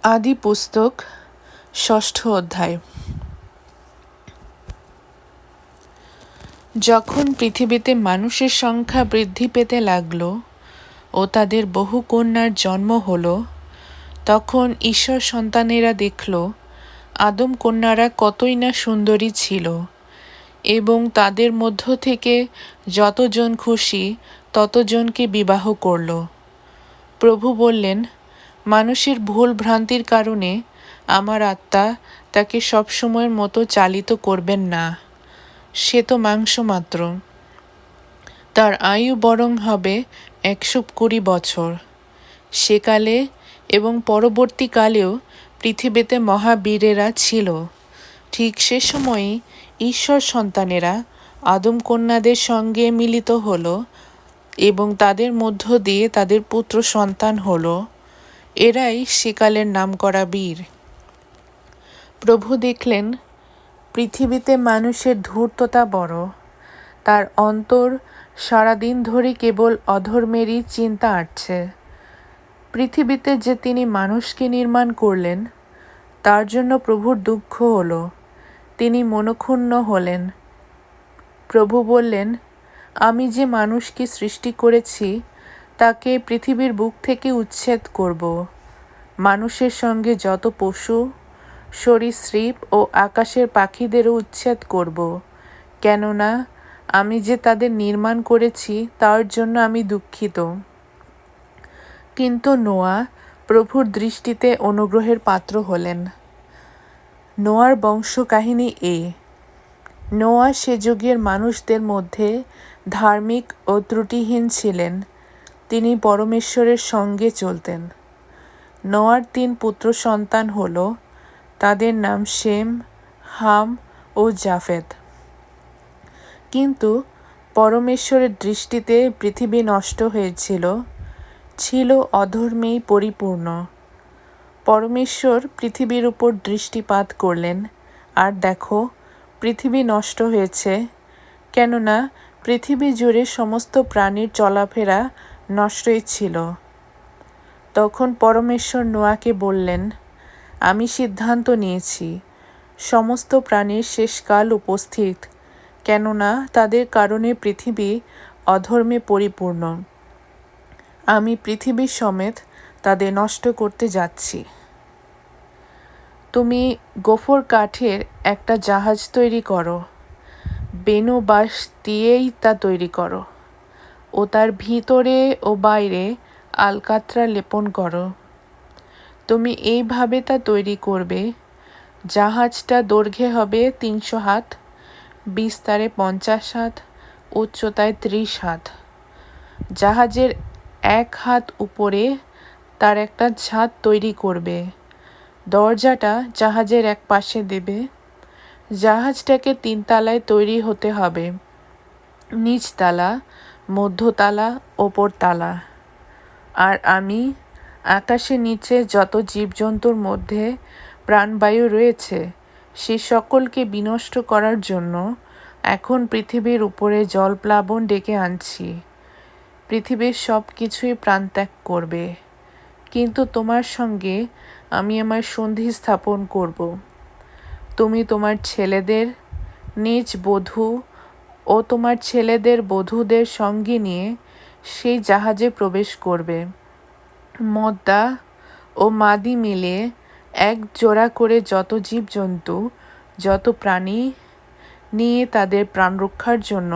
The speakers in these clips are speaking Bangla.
আদি পুস্তক ৬ষ্ঠ অধ্যায়। যখন পৃথিবীতে মানুষের সংখ্যা বৃদ্ধি পেতে লাগল ও তাদের বহু কন্যার জন্ম হল, তখন ঈশ্বর সন্তানেরা দেখল আদম কন্যারা কতই না সুন্দরী ছিল, এবং তাদের মধ্য থেকে যতজন খুশি ততজনকে বিবাহ করল। প্রভু বললেন, মানুষের ভুল ভ্রান্তির কারণে আমার আত্মা তাকে সবসময়ের মতো চালিত করবেন না। সে তো মাংস মাত্র, তার আয়ু বরং হবে ১২০ বছর। সেকালে এবং পরবর্তীকালেও পৃথিবীতে মহাবীরেরা ছিল। ঠিক সে সময়ই ঈশ্বর সন্তানেরা আদম কন্যাদের সঙ্গে মিলিত হল এবং তাদের মধ্য দিয়ে তাদের পুত্র সন্তান হল। এরাই সেকালের নামকরা বীর। প্রভু দেখলেন পৃথিবীতে মানুষের ধূর্ততা বড়, তার অন্তর সারাদিন ধরে কেবল অধর্মেরই চিন্তা আঁটছে। পৃথিবীতে যে তিনি মানুষকে নির্মাণ করলেন, তার জন্য প্রভুর দুঃখ হল, তিনি মনক্ষুণ্ণ হলেন। প্রভু বললেন, আমি যে মানুষকে সৃষ্টি করেছি তাকে পৃথিবীর বুক থেকে উচ্ছেদ করব। মানুষের সঙ্গে যত পশু, সরীসৃপ ও আকাশের পাখিদেরও উচ্ছেদ করব, কেননা আমি যে তাদের নির্মাণ করেছি তার জন্য আমি দুঃখিত। কিন্তু নোয়া প্রভুর দৃষ্টিতে অনুগ্রহের পাত্র হলেন। নোয়ার বংশকাহিনী এ: নোয়া সে যুগের মানুষদের মধ্যে ধার্মিক ও ত্রুটিহীন ছিলেন। তিনি পরমেশ্বরের সঙ্গে চলতেন। নোয়ার ৩ পুত্র সন্তান হল, তাদের নাম শেম, হাম ও জাফেদ। কিন্তু পরমেশ্বরের দৃষ্টিতে পৃথিবী নষ্ট হয়েছিল, ছিল অধর্মেই পরিপূর্ণ। পরমেশ্বর পৃথিবীর উপর দৃষ্টিপাত করলেন, আর দেখো, পৃথিবী নষ্ট হয়েছে, কেননা পৃথিবী জুড়ে সমস্ত প্রাণীর চলাফেরা নষ্টই ছিল। তখন পরমেশ্বর নোয়াকে বললেন, আমি সিদ্ধান্ত নিয়েছি, সমস্ত প্রাণীর শেষকাল উপস্থিত, কেননা তাদের কারণে পৃথিবী অধর্মে পরিপূর্ণ। আমি পৃথিবী সমেত তাদের নষ্ট করতে যাচ্ছি। তুমি গোফর কাঠের একটা জাহাজ তৈরি করো, বেনু বাঁশ দিয়েই তা তৈরি করো, ও তার ভিতরে ও বাইরে আলকাত্রা লেপন করো। তুমি এইভাবে তা তৈরি করবে: জাহাজটা দৈর্ঘ্যে হবে ৩০০ হাত, বিস্তারে ৫০ হাত, উচ্চতায় ৩০ হাত। জাহাজের ১ হাত উপরে তার একটা ছাদ তৈরি করবে। দরজাটা জাহাজের এক পাশে দেবে। জাহাজটাকে ৩ তলায় তৈরি হতে হবে: নিচতলা, মধ্যতলা, ওপরতলা। আর আমি আকাশের নিচে যত জীবজন্তুর মধ্যে প্রাণবায়ু রয়েছে সে সকলকে বিনষ্ট করার জন্য এখন পৃথিবীর উপরে জলপ্লাবন ডেকে আনছি। পৃথিবীর সব কিছুই প্রাণত্যাগ করবে, কিন্তু তোমার সঙ্গে আমি আমার সন্ধি স্থাপন করব। তুমি তোমার ছেলেদের, নিজ বধূ ও তোমার ছেলেদের বধূদের সঙ্গে নিয়ে সেই জাহাজে প্রবেশ করবে। মদ্দা ও মাদি মিলে এক জোড়া করে যত জীবজন্তু, যত প্রাণী নিয়ে তাদের প্রাণ রক্ষার জন্য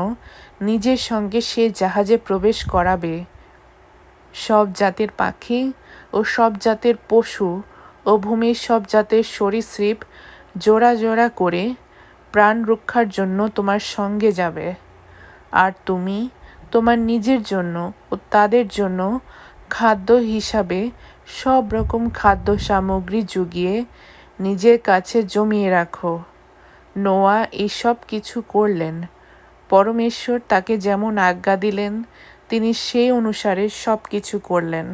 নিজের সঙ্গে সে জাহাজে প্রবেশ করাবে। সব জাতের পাখি ও সব জাতের পশু ও ভূমির সব জাতের সরীসৃপ জোড়া জোড়া করে প্রাণ রক্ষার জন্য তোমার সঙ্গে যাবে। আর তুমি তোমার নিজের জন্য ও তাদের জন্য খাদ্য হিসাবে সব রকম খাদ্য সামগ্রী জুগিয়ে নিজের কাছে জমিয়ে রাখো। নোয়া এইসব কিছু করলেন। পরমেশ্বর তাকে যেমন আজ্ঞা দিলেন তিনি সেই অনুসারে সব কিছু করলেন।